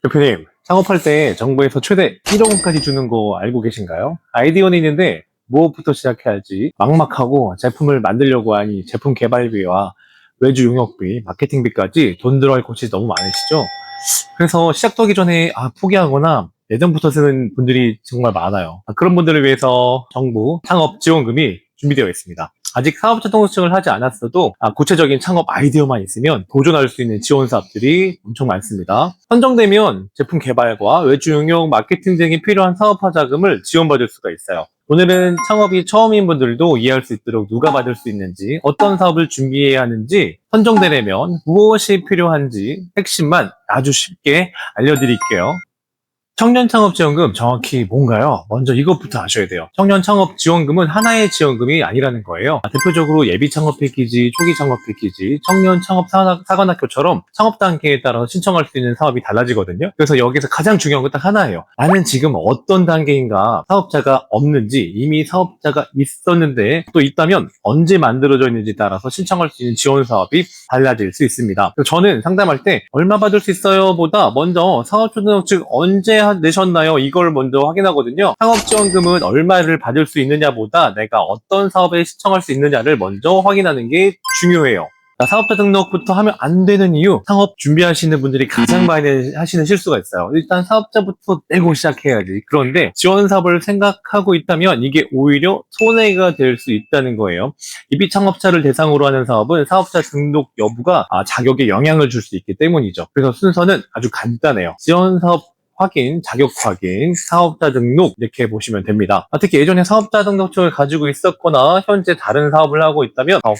대표님, 창업할 때 정부에서 최대 1억 원까지 주는 거 알고 계신가요? 아이디어는 있는데 무엇부터 시작해야 할지 막막하고 제품을 만들려고 하니 제품 개발비와 외주 용역비, 마케팅비까지 돈 들어갈 곳이 너무 많으시죠? 그래서 시작하기 전에 포기하거나 예전부터 쓰는 분들이 정말 많아요. 그런 분들을 위해서 정부 창업 지원금이 준비되어 있습니다. 아직 사업자 등록증을 하지 않았어도 구체적인 창업 아이디어만 있으면 도전할 수 있는 지원 사업들이 엄청 많습니다. 선정되면 제품 개발과 외주 용역, 마케팅 등이 필요한 사업화 자금을 지원받을 수가 있어요. 오늘은 창업이 처음인 분들도 이해할 수 있도록 누가 받을 수 있는지, 어떤 사업을 준비해야 하는지, 선정되려면 무엇이 필요한지 핵심만 아주 쉽게 알려드릴게요. 청년창업지원금 정확히 뭔가요? 먼저 이것부터 아셔야 돼요. 청년창업지원금은 하나의 지원금이 아니라는 거예요. 대표적으로 예비창업 패키지, 초기창업 패키지, 청년창업 사관학교처럼 창업 단계에 따라서 신청할 수 있는 사업이 달라지거든요. 그래서 여기서 가장 중요한 건 딱 하나예요. 나는 지금 어떤 단계인가, 사업자가 없는지, 이미 사업자가 있었는데 또 있다면 언제 만들어져 있는지 따라서 신청할 수 있는 지원 사업이 달라질 수 있습니다. 저는 상담할 때 얼마 받을 수 있어요? 보다 먼저 사업자 등록증 언제 내셨나요? 이걸 먼저 확인하거든요. 창업지원금은 얼마를 받을 수 있느냐보다 내가 어떤 사업에 신청할 수 있느냐를 먼저 확인하는 게 중요해요. 사업자 등록부터 하면 안 되는 이유, 창업 준비하시는 분들이 가장 많이 하시는 실수가 있어요. 일단 사업자부터 내고 시작해야지. 그런데 지원 사업을 생각하고 있다면 이게 오히려 손해가 될 수 있다는 거예요. 예비 창업자를 대상으로 하는 사업은 사업자 등록 여부가 자격에 영향을 줄 수 있기 때문이죠. 그래서 순서는 아주 간단해요. 지원 사업 확인, 자격 확인, 사업자 등록 이렇게 보시면 됩니다. 특히 예전에 사업자 등록증을 가지고 있었거나 현재 다른 사업을 하고 있다면 꼭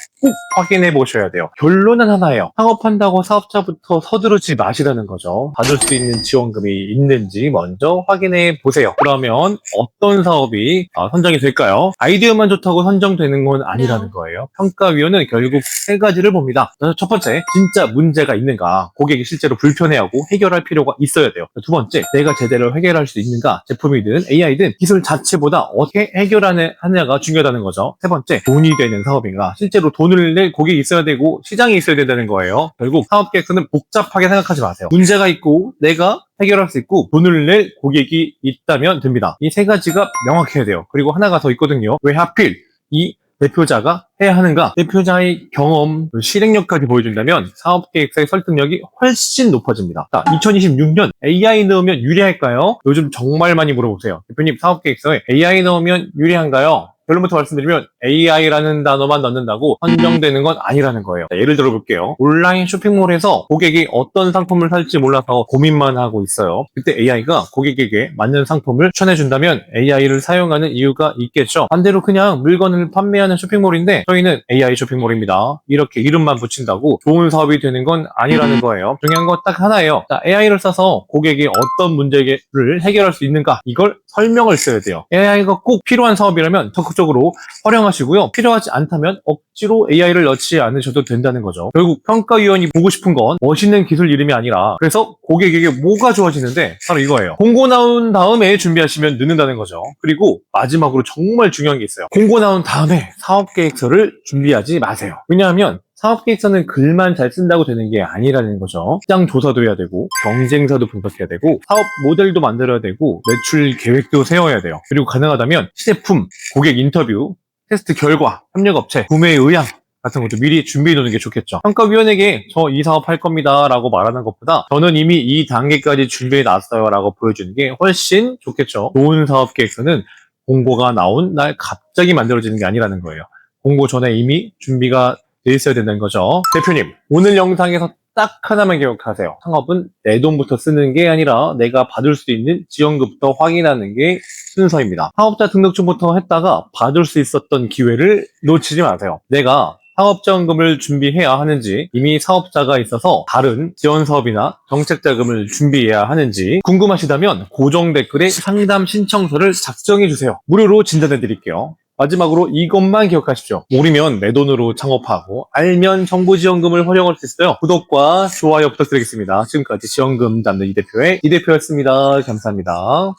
확인해 보셔야 돼요. 결론은 하나예요. 창업한다고 사업자부터 서두르지 마시라는 거죠. 받을 수 있는 지원금이 있는지 먼저 확인해 보세요. 그러면 어떤 사업이 선정이 될까요? 아이디어만 좋다고 선정되는 건 아니라는 거예요. 평가위원은 결국 세 가지를 봅니다. 첫 번째, 진짜 문제가 있는가? 고객이 실제로 불편해하고 해결할 필요가 있어야 돼요. 두 번째, 내가 제대로 해결할 수 있는가? 제품이든 AI든 기술 자체보다 어떻게 해결하느냐가 중요하다는 거죠. 세 번째, 돈이 되는 사업인가? 실제로 돈을 낼 고객이 있어야 되고 시장이 있어야 된다는 거예요. 결국 사업 계획서는 복잡하게 생각하지 마세요. 문제가 있고 내가 해결할 수 있고 돈을 낼 고객이 있다면 됩니다. 이 세 가지가 명확해야 돼요. 그리고 하나가 더 있거든요. 왜 하필 이 대표자가 해야 하는가? 대표자의 경험, 실행력까지 보여준다면 사업계획서의 설득력이 훨씬 높아집니다. 자, 2026년 AI 넣으면 유리할까요? 요즘 정말 많이 물어보세요. 대표님, 사업계획서에 AI 넣으면 유리한가요? 결론부터 말씀드리면 AI라는 단어만 넣는다고 선정되는 건 아니라는 거예요. 자, 예를 들어볼게요. 온라인 쇼핑몰에서 고객이 어떤 상품을 살지 몰라서 고민만 하고 있어요. 그때 AI가 고객에게 맞는 상품을 추천해준다면 AI를 사용하는 이유가 있겠죠. 반대로 그냥 물건을 판매하는 쇼핑몰인데 저희는 AI 쇼핑몰입니다. 이렇게 이름만 붙인다고 좋은 사업이 되는 건 아니라는 거예요. 중요한 건 딱 하나예요. 자, AI를 써서 고객이 어떤 문제를 해결할 수 있는가, 이걸 설명을 써야 돼요. AI가 꼭 필요한 사업이라면 적극적으로 활용하시고요. 필요하지 않다면 억지로 AI를 넣지 않으셔도 된다는 거죠. 결국 평가위원이 보고 싶은 건 멋있는 기술 이름이 아니라, 그래서 고객에게 뭐가 좋아지는데 바로 이거예요. 공고 나온 다음에 준비하시면 늦는다는 거죠. 그리고 마지막으로 정말 중요한 게 있어요. 공고 나온 다음에 사업계획서를 준비하지 마세요. 왜냐하면 사업계획서는 글만 잘 쓴다고 되는 게 아니라는 거죠. 시장 조사도 해야 되고, 경쟁사도 분석해야 되고, 사업 모델도 만들어야 되고, 매출 계획도 세워야 돼요. 그리고 가능하다면 시제품, 고객 인터뷰, 테스트 결과, 협력업체, 구매 의향 같은 것도 미리 준비해 놓는 게 좋겠죠. 평가위원에게 저 이 사업 할 겁니다 라고 말하는 것보다 저는 이미 이 단계까지 준비해 놨어요 라고 보여주는 게 훨씬 좋겠죠. 좋은 사업계획서는 공고가 나온 날 갑자기 만들어지는 게 아니라는 거예요. 공고 전에 이미 준비가 돼 있어야 된다는 거죠. 대표님, 오늘 영상에서 딱 하나만 기억하세요. 창업은 내 돈부터 쓰는 게 아니라 내가 받을 수 있는 지원금부터 확인하는 게 순서입니다. 사업자 등록증부터 했다가 받을 수 있었던 기회를 놓치지 마세요. 내가 사업지원금을 준비해야 하는지, 이미 사업자가 있어서 다른 지원 사업이나 정책 자금을 준비해야 하는지 궁금하시다면 고정 댓글에 상담 신청서를 작성해 주세요. 무료로 진단해 드릴게요. 마지막으로 이것만 기억하십시오. 모르면 내 돈으로 창업하고, 알면 정부 지원금을 활용할 수 있어요. 구독과 좋아요 부탁드리겠습니다. 지금까지 지원금 잡는 이 대표였습니다. 감사합니다.